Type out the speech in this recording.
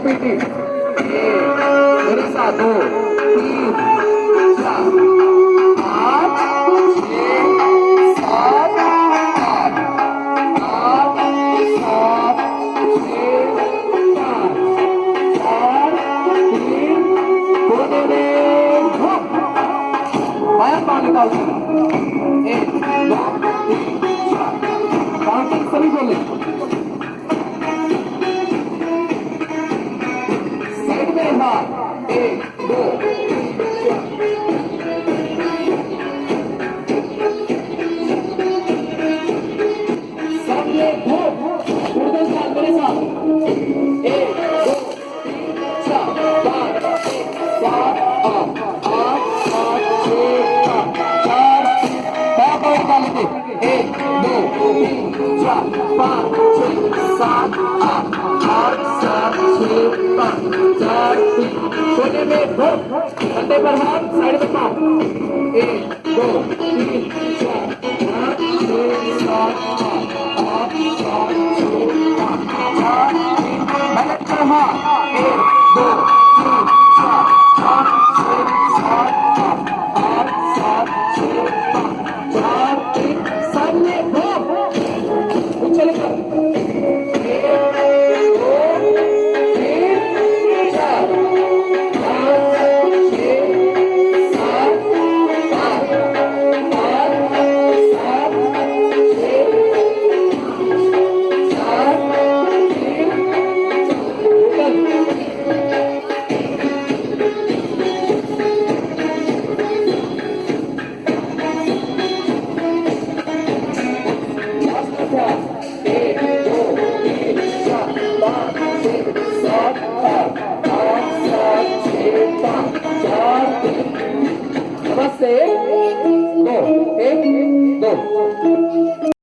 पेटी 1 2 3 4 5 6 7 8 8 7 6 5 4 3 कोने में घुप बाया पानी डाल 1 2 3 4 काउंटिंग सभी बोले साइड में हाथ 1 2 सबने घुप उधर साथ मेरे साथ 1 2 3 4 5 6 7 8 8 7 6 4 बाया पानी डालेंगे 1 2 3 4 5 6 7 8 8 7 6 5 4 3 कोने में दो कंधे पर हाथ साइड में पाँव 1 2 3 4 5 6 7 8 8 7 6 5 4 3 बैलेंस पर हाथ 1 2 3 4 5 6 7 8 7 6 5 4 3 सामने दो उछल कर 1 2 3 4 5 6 7 8 8 7 6 4 नमस्ते 1 2 1 2